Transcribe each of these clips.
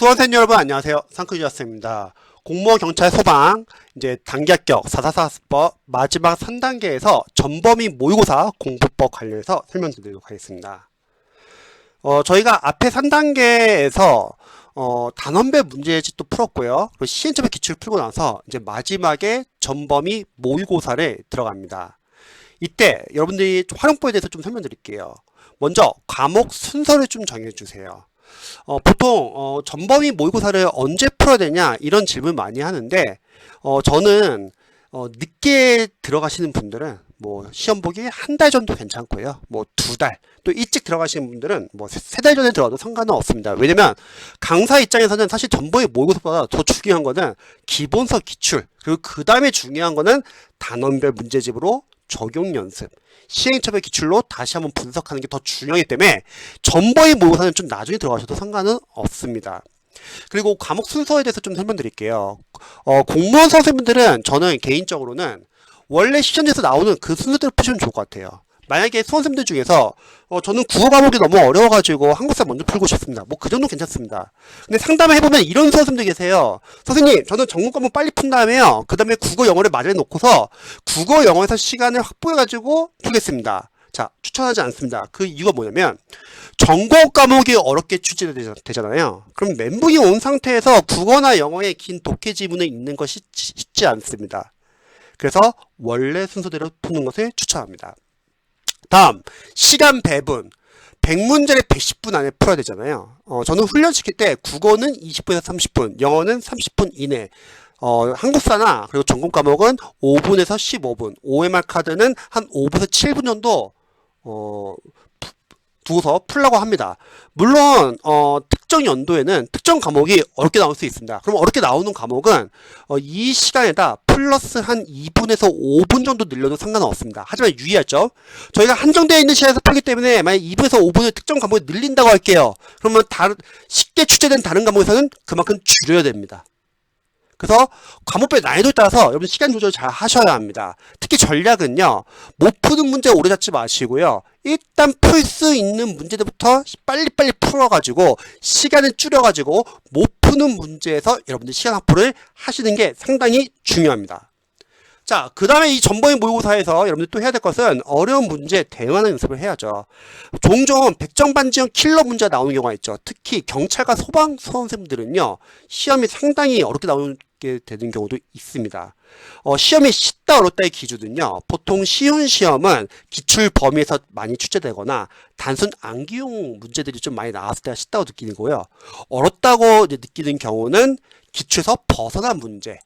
수험생 여러분 안녕하세요. 상크유학생입니다. 공무원, 경찰, 소방 이제 단기 합격 444법 마지막 3단계에서 전범위 모의고사 공부법 관련해서 설명드리도록 하겠습니다. 저희가 앞에 3단계에서 단원별 문제집도 풀었고요. 그리고 시행착오 기출 풀고 나서 이제 마지막에 전범위 모의고사를 들어갑니다. 이때 여러분들이 활용법에 대해서 좀 설명드릴게요. 먼저 과목 순서를 좀 정해주세요. 보통 전범위 모의고사를 언제 풀어야 되냐 이런 질문 많이 하는데 저는 늦게 들어가시는 분들은 뭐 시험 보기 한 달 정도 괜찮고요. 뭐 2달, 또 일찍 들어가시는 분들은 뭐 3달 전에 들어가도 상관은 없습니다. 왜냐면 강사 입장에서는 사실 전범위 모의고사보다 더 중요한 거는 기본서 기출, 그리고 그 다음에 중요한 거는 단원별 문제집으로 적용 연습, 시행착오 기출로 다시 한번 분석하는 게 더 중요하기 때문에 전범위 모의고사는 좀 나중에 들어가셔도 상관은 없습니다. 그리고 과목 순서에 대해서 좀 설명드릴게요. 공무원 선생님들은 저는 개인적으로는 원래 시험지에서 나오는 그 순서대로 푸시면 좋을 것 같아요. 만약에 수험생들 중에서 저는 국어 과목이 너무 어려워가지고 한국사 먼저 풀고 싶습니다. 뭐 그 정도 괜찮습니다. 근데 상담을 해보면 이런 수험생들 계세요. 선생님, 저는 전공 과목 빨리 푼 다음에요. 그 다음에 국어 영어를 마련해 놓고서 국어 영어에서 시간을 확보해가지고 푸겠습니다. 자, 추천하지 않습니다. 그 이유가 뭐냐면 전공 과목이 어렵게 출제되잖아요. 그럼 멘붕이 온 상태에서 국어나 영어의 긴 독해 지문을 읽는 것이 쉽지 않습니다. 그래서 원래 순서대로 푸는 것을 추천합니다. 다음, 시간 배분. 100문제를 110분 안에 풀어야 되잖아요. 저는 훈련시킬 때 국어는 20분에서 30분, 영어는 30분 이내, 한국사나 그리고 전공 과목은 5분에서 15분, OMR 카드는 한 5분에서 7분 정도 두고서 풀라고 합니다. 물론 특정 연도에는 특정 과목이 어렵게 나올 수 있습니다. 그럼 어렵게 나오는 과목은 이 시간에다 플러스 한 2분에서 5분 정도 늘려도 상관은 없습니다. 하지만 유의할 점, 저희가 한정되어 있는 시간에서 풀기 때문에 만약 2분에서 5분을 특정 과목에 늘린다고 할게요. 그러면 쉽게 출제된 다른 과목에서는 그만큼 줄여야 됩니다. 그래서 과목별 난이도에 따라서 여러분 시간 조절 잘 하셔야 합니다. 특히 전략은요, 못 푸는 문제 오래 잡지 마시고요. 일단 풀 수 있는 문제들부터 빨리빨리 풀어가지고 시간을 줄여가지고 못 푸는 문제에서 여러분들 시간 확보를 하시는 게 상당히 중요합니다. 자, 그 다음에 이 전범위 모의고사에서 여러분들 또 해야 될 것은 어려운 문제 대응하는 연습을 해야죠. 종종 백정반지형 킬러 문제가 나오는 경우가 있죠. 특히 경찰과 소방 수험생들은요, 시험이 상당히 어렵게 나오게 되는 경우도 있습니다. 시험이 쉽다 어렵다의 기준은요, 보통 쉬운 시험은 기출 범위에서 많이 출제되거나 단순 암기용 문제들이 좀 많이 나왔을 때가 쉽다고 느끼는 거고요. 어렵다고 느끼는 경우는 기출에서 벗어난 문제,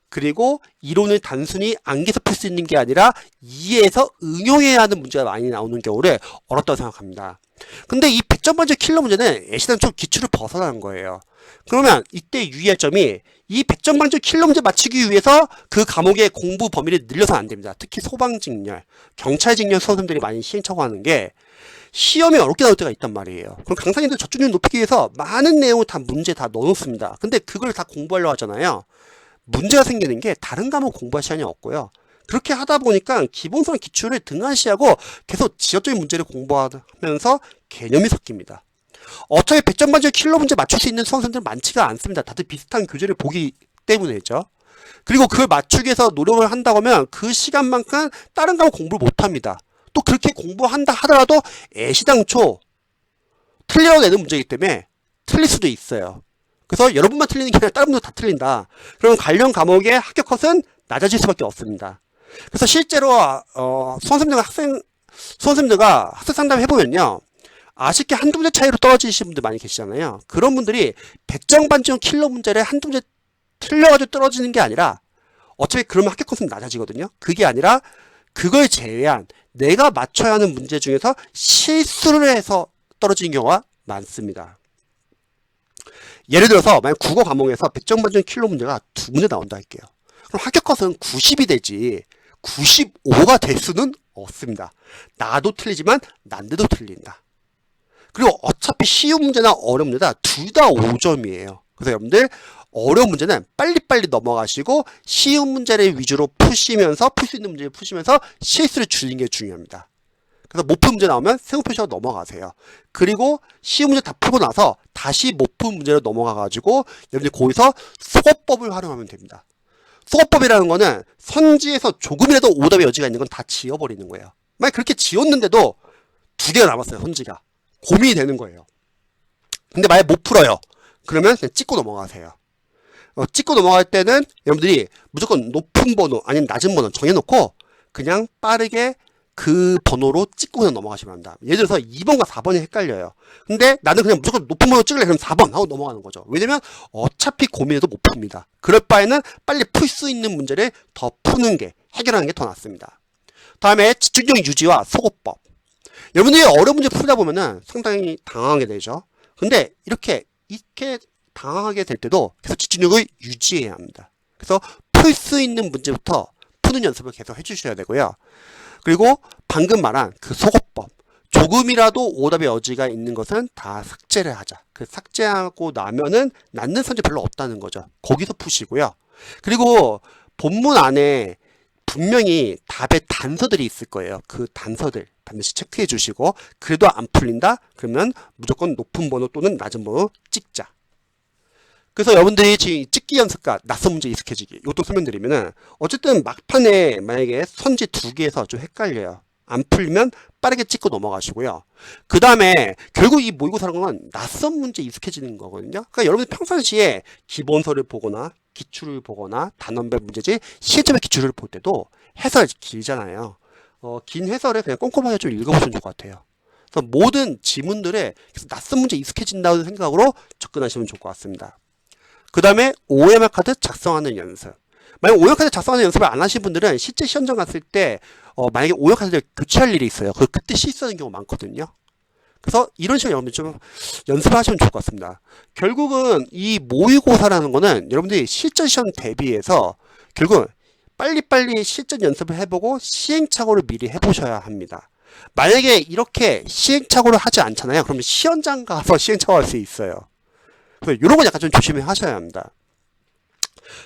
그리고 이론을 단순히 암기해서 풀 수 있는 게 아니라 이해해서 응용해야 하는 문제가 많이 나오는 경우를 어렵다고 생각합니다. 근데 이 100점 만점 킬러 문제는 애시당초 기출을 벗어나는 거예요. 그러면 이때 유의할 점이 이 100점 만점 킬러 문제 맞추기 위해서 그 과목의 공부 범위를 늘려서는 안 됩니다. 특히 소방직렬, 경찰직렬 수험생들이 많이 시행착오하는 게 시험이 어렵게 나올 때가 있단 말이에요. 그럼 강사님들 접근율 높이기 위해서 많은 내용을 다 문제 다 넣어놓습니다. 근데 그걸 다 공부하려고 하잖아요. 문제가 생기는 게 다른 과목 공부할 시간이 없고요. 그렇게 하다 보니까 기본성 기출을 등한시하고 계속 지역적인 문제를 공부하면서 개념이 섞입니다. 어차피 100점 만점 킬러 문제 맞출 수 있는 수험생들은 많지가 않습니다. 다들 비슷한 교재를 보기 때문이죠. 그리고 그걸 맞추기 위해서 노력을 한다고 하면 그 시간만큼 다른 과목 공부를 못합니다. 또 그렇게 공부한다 하더라도 애시당초 틀려내는 문제이기 때문에 틀릴 수도 있어요. 그래서 여러분만 틀리는 게 아니라 다른 분도 다 틀린다. 그러면 관련 과목의 합격 컷은 낮아질 수밖에 없습니다. 그래서 실제로 수험생들과 학생 상담 해보면요, 아쉽게 한두 문제 차이로 떨어지시는 분들 많이 계시잖아요. 그런 분들이 100점 반점 킬러 문제를 한두 문제 틀려가지고 떨어지는 게 아니라 어차피 그러면 합격 컷은 낮아지거든요. 그게 아니라 그걸 제외한 내가 맞춰야 하는 문제 중에서 실수를 해서 떨어지는 경우가 많습니다. 예를 들어서 만약 국어 과목에서 100점 만점 킬러 문제가 2문제 나온다 할게요. 그럼 합격 컷은 90이 되지 95가 될 수는 없습니다. 나도 틀리지만 난데도 틀린다. 그리고 어차피 쉬운 문제나 어려운 문제다 둘 다 5점이에요. 그래서 여러분들 어려운 문제는 빨리빨리 넘어가시고 쉬운 문제를 위주로 푸시면서 풀 수 있는 문제를 푸시면서 실수를 줄이는 게 중요합니다. 그래서 못 푼 문제 나오면 세모 표시하고 넘어가세요. 그리고 쉬운 문제 다 풀고 나서 다시 못 푼 문제로 넘어가가지고 여러분들 거기서 속어법을 활용하면 됩니다. 속어법이라는 거는 선지에서 조금이라도 오답의 여지가 있는 건 다 지워버리는 거예요. 만약 그렇게 지웠는데도 두 개가 남았어요. 선지가. 고민이 되는 거예요. 근데 만약 못 풀어요. 그러면 그냥 찍고 넘어가세요. 찍고 넘어갈 때는 여러분들이 무조건 높은 번호 아니면 낮은 번호 정해놓고 그냥 빠르게 그 번호로 찍고 그냥 넘어가시면 합니다. 예를 들어서 2번과 4번이 헷갈려요. 근데 나는 그냥 무조건 높은 번호 찍을래. 그럼 4번 하고 넘어가는 거죠. 왜냐면 어차피 고민해도 못 풉니다. 그럴 바에는 빨리 풀 수 있는 문제를 더 푸는 게, 해결하는 게 더 낫습니다. 다음에 집중력 유지와 속어법. 여러분들이 어려운 문제 풀다 보면은 상당히 당황하게 되죠. 근데 이렇게 당황하게 될 때도 계속 집중력을 유지해야 합니다. 그래서 풀 수 있는 문제부터 푸는 연습을 계속 해주셔야 되고요. 그리고 방금 말한 그 속어법. 조금이라도 오답의 여지가 있는 것은 다 삭제를 하자. 그 삭제하고 나면은 남는 선지 별로 없다는 거죠. 거기서 푸시고요. 그리고 본문 안에 분명히 답의 단서들이 있을 거예요. 그 단서들 반드시 체크해 주시고, 그래도 안 풀린다? 그러면 무조건 높은 번호 또는 낮은 번호 찍자. 그래서 여러분들이 지금 찍기 연습과 낯선 문제 익숙해지기, 이것도 설명드리면은, 어쨌든 막판에 만약에 선지 두 개에서 좀 헷갈려요. 안 풀리면 빠르게 찍고 넘어가시고요. 그 다음에 결국 이 모의고사라는 건 낯선 문제 익숙해지는 거거든요. 그러니까 여러분들 평상시에 기본서를 보거나 기출을 보거나 단원별 문제집 시제점의 기출을 볼 때도 해설 길잖아요. 긴 해설을 그냥 꼼꼼하게 좀 읽어보시면 좋을 것 같아요. 그래서 모든 지문들에 낯선 문제 익숙해진다는 생각으로 접근하시면 좋을 것 같습니다. 그 다음에 OMR 카드 작성하는 연습. 만약 OMR 카드 작성하는 연습을 안 하신 분들은 실제 시험장 갔을 때 만약에 OMR 카드를 교체할 일이 있어요. 그때 실수하는 경우 많거든요. 그래서 이런 식으로 여러분들 좀 연습을 하시면 좋을 것 같습니다. 결국은 이 모의고사라는 거는 여러분들이 실전 시험 대비해서 결국 빨리빨리 실전 연습을 해보고 시행착오를 미리 해보셔야 합니다. 만약에 이렇게 시행착오를 하지 않잖아요. 그러면 시험장 가서 시행착오 할 수 있어요. 그래서 이런 건 약간 좀 조심히 하셔야 합니다.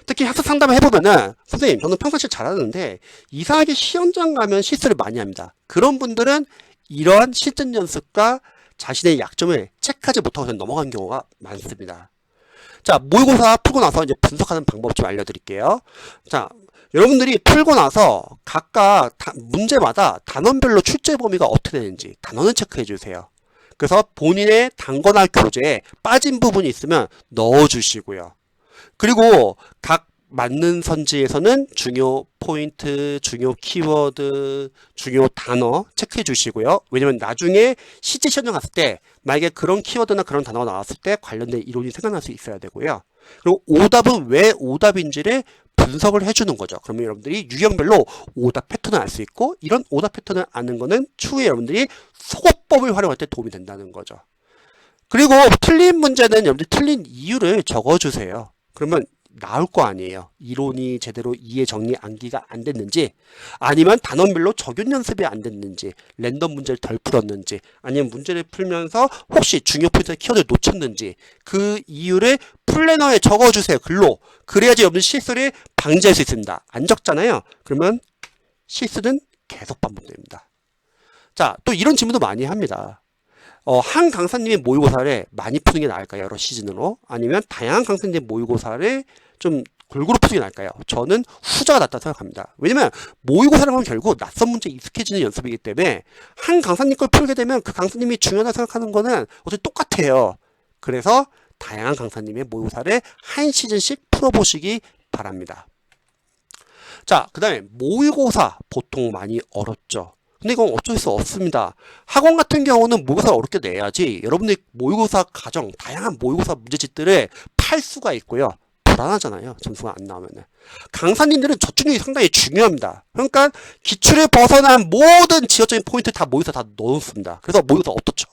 특히 학습 상담을 해보면은, 선생님 저는 평상시에 잘하는데 이상하게 시험장 가면 실수를 많이 합니다. 그런 분들은 이러한 실전 연습과 자신의 약점을 체크하지 못하고 그냥 넘어간 경우가 많습니다. 자, 모의고사 풀고 나서 이제 분석하는 방법 좀 알려드릴게요. 자, 여러분들이 풀고 나서 각각 문제마다 단원별로 출제 범위가 어떻게 되는지 단원을 체크해 주세요. 그래서 본인의 단거나 교재에 빠진 부분이 있으면 넣어주시고요. 그리고 각 맞는 선지에서는 중요 포인트, 중요 키워드, 중요 단어 체크해 주시고요. 왜냐면 나중에 실제 시험 갔을 때 만약에 그런 키워드나 그런 단어가 나왔을 때 관련된 이론이 생각날 수 있어야 되고요. 그리고 오답은 왜 오답인지를 분석을 해주는 거죠. 그러면 여러분들이 유형별로 오답 패턴을 알 수 있고, 이런 오답 패턴을 아는 거는 추후에 여러분들이 속어법을 활용할 때 도움이 된다는 거죠. 그리고 틀린 문제는 여러분들 틀린 이유를 적어주세요. 그러면 나올 거 아니에요. 이론이 제대로 이해 정리 암기가 안 됐는지, 아니면 단원별로 적용 연습이 안 됐는지, 랜덤 문제를 덜 풀었는지, 아니면 문제를 풀면서 혹시 중요 포인트 키워드를 놓쳤는지, 그 이유를 플래너에 적어주세요. 글로. 그래야지 여러분 실수를 방지할 수 있습니다. 안 적잖아요. 그러면 실수는 계속 반복됩니다. 자, 또 이런 질문도 많이 합니다. 한 강사님의 모의고사를 많이 푸는 게 나을까요? 여러 시즌으로? 아니면 다양한 강사님의 모의고사를 좀 골고루 푸는 게 나을까요? 저는 후자가 낫다고 생각합니다. 왜냐면 모의고사라는 건 결국 낯선 문제에 익숙해지는 연습이기 때문에 한 강사님 걸 풀게 되면 그 강사님이 중요하다고 생각하는 거는 어차피 똑같아요. 그래서 다양한 강사님의 모의고사를 한 시즌씩 풀어보시기 바랍니다. 자, 그 다음에 모의고사 보통 많이 어렵죠. 근데 이건 어쩔 수 없습니다. 학원 같은 경우는 모의고사 어렵게 내야지 여러분들이 모의고사 과정, 다양한 모의고사 문제집들을 팔 수가 있고요. 불안하잖아요. 점수가 안 나오면은. 강사님들은 저중력이 상당히 중요합니다. 그러니까 기출을 벗어난 모든 지역적인 포인트 다 모의고사 다 넣어놓습니다. 그래서 모의고사 어떻죠?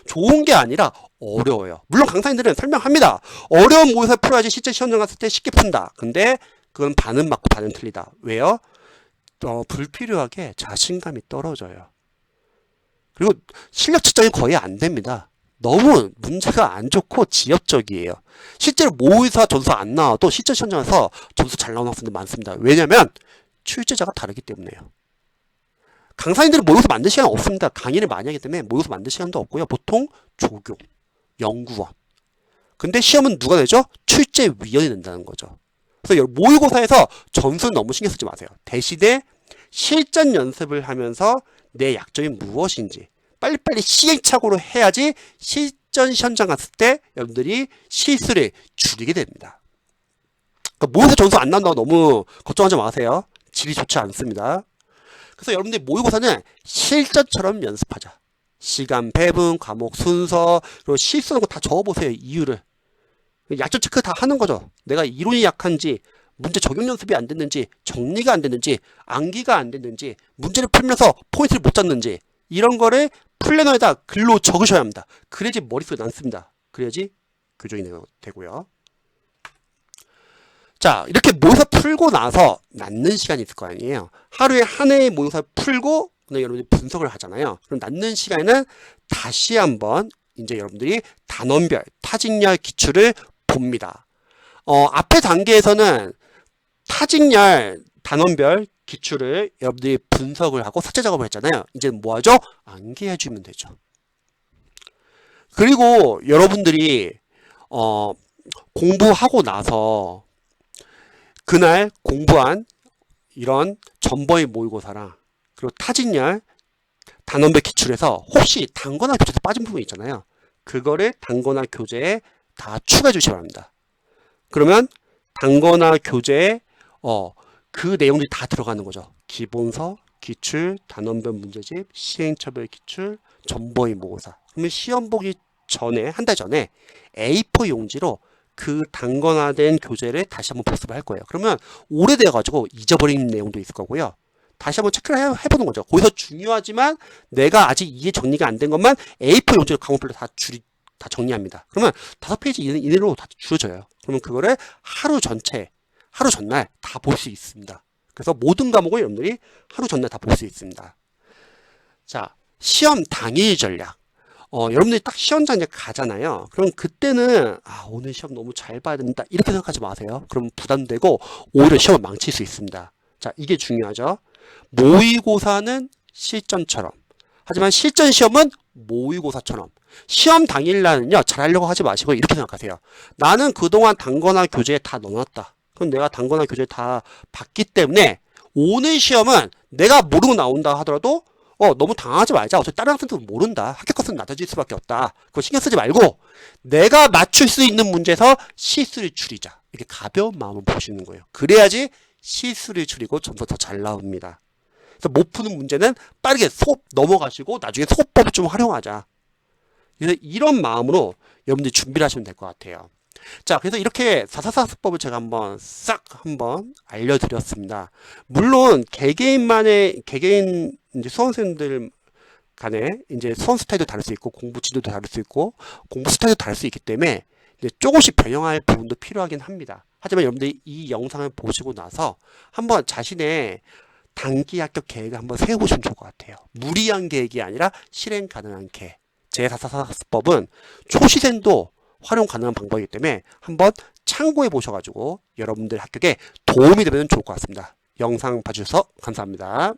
좋은 게 아니라 어려워요. 물론 강사님들은 설명합니다. 어려운 모의고사 풀어야지 실제 시험장 갔을 때 쉽게 푼다. 근데 그건 반은 맞고 반은 틀리다. 왜요? 불필요하게 자신감이 떨어져요. 그리고 실력 측정이 거의 안 됩니다. 너무 문제가 안 좋고 지엽적이에요. 실제로 모의고사 점수 안 나와도 실제 시험장에서 점수 잘 나오는 학생들 많습니다. 왜냐면 출제자가 다르기 때문에요. 강사님들은 모의고사 만들 시간 없습니다. 강의를 많이 하기 때문에 모의고사 만들 시간도 없고요. 보통 조교, 연구원. 근데 시험은 누가 내죠? 출제위원이 낸다는 거죠. 그래서 모의고사에서 점수는 너무 신경 쓰지 마세요. 대신에 실전 연습을 하면서 내 약점이 무엇인지 빨리빨리 시행착오로 해야지 실전 현장 갔을 때 여러분들이 실수를 줄이게 됩니다. 그러니까 모의고사 점수 안 나온다고 너무 걱정하지 마세요. 질이 좋지 않습니다. 그래서 여러분들이 모의고사는 실전처럼 연습하자. 시간, 배분, 과목 순서, 그리고 실수하는 거 다 적어보세요. 이유를. 약점 체크 다 하는 거죠. 내가 이론이 약한지, 문제 적용 연습이 안 됐는지, 정리가 안 됐는지, 암기가 안 됐는지, 문제를 풀면서 포인트를 못 잡는지, 이런 거를 플래너에다 글로 적으셔야 합니다. 그래야지 머릿속에 남습니다. 그래야지 교정이 되고요. 자, 이렇게 모의고사 풀고 나서 낳는 시간이 있을 거 아니에요. 하루에 한 회의 모의고사 풀고 여러분들이 분석을 하잖아요. 그럼 낳는 시간에는 다시 한번 이제 여러분들이 단원별, 타직열 기출을 봅니다. 앞에 단계에서는 타직열, 단원별 기출을 여러분들이 분석을 하고 삭제 작업을 했잖아요. 이제는 뭐 하죠? 암기해 주면 되죠. 그리고 여러분들이 공부하고 나서 그날 공부한 이런 전번의 모의고사랑 그리고 타직열, 단원별 기출에서 혹시 단권화 교재에서 빠진 부분이 있잖아요. 그거를 단권화 교재에 다 추가해 주시기 바랍니다. 그러면 단권화 교재에 그 내용들이 다 들어가는 거죠. 기본서, 기출, 단원별 문제집, 시행처별 기출, 전번의 모의고사. 그러면 시험 보기 전에, 한 달 전에 A4 용지로 그 단권화된 교재를 다시 한번 복습을 할 거예요. 그러면 오래돼가지고 잊어버린 내용도 있을 거고요. 다시 한번 체크를 해보는 거죠. 거기서 중요하지만 내가 아직 이해 정리가 안 된 것만 A4 용지로 과목별로 다 정리합니다. 그러면 5페이지 이내로 다 줄여져요. 그러면 그거를 하루 전날 다 볼 수 있습니다. 그래서 모든 과목을 여러분들이 하루 전날 다 볼 수 있습니다. 자, 시험 당일 전략. 여러분들이 딱 시험장에 가잖아요. 그럼 그때는 오늘 시험 너무 잘 봐야 된다 이렇게 생각하지 마세요. 그럼 부담되고 오히려 시험을 망칠 수 있습니다. 자, 이게 중요하죠. 모의고사는 실전처럼, 하지만 실전 시험은 모의고사처럼. 시험 당일날은요, 잘하려고 하지 마시고 이렇게 생각하세요. 나는 그동안 단권화 교재에 다 넣어놨다. 그럼 내가 단권화 교재 다 봤기 때문에 오늘 시험은 내가 모르고 나온다 하더라도 너무 당하지 말자. 어차피 다른 학생들은 모른다. 합격값은 낮아질 수밖에 없다. 그거 신경 쓰지 말고 내가 맞출 수 있는 문제에서 실수를 줄이자. 이렇게 가벼운 마음을 보시는 거예요. 그래야지 실수를 줄이고 점수 더 잘 나옵니다. 그래서 못 푸는 문제는 빠르게 수업 넘어가시고 나중에 수업법 좀 활용하자. 그래서 이런 마음으로 여러분들이 준비를 하시면 될 것 같아요. 자, 그래서 이렇게 444학습법을 제가 한번 알려드렸습니다. 물론 개개인 이제 수험생들 간에 이제 수험 스타일도 다를 수 있고 공부 지도도 다를 수 있고 공부 스타일도 다를 수 있기 때문에 이제 조금씩 변형할 부분도 필요하긴 합니다. 하지만 여러분들이 이 영상을 보시고 나서 한번 자신의 단기 합격 계획을 한번 세워보시면 좋을 것 같아요. 무리한 계획이 아니라 실행 가능한 계획. 제 444학습법은 초시생도 활용 가능한 방법이기 때문에 한번 참고해 보셔가지고 여러분들 합격에 도움이 되면 좋을 것 같습니다. 영상 봐주셔서 감사합니다.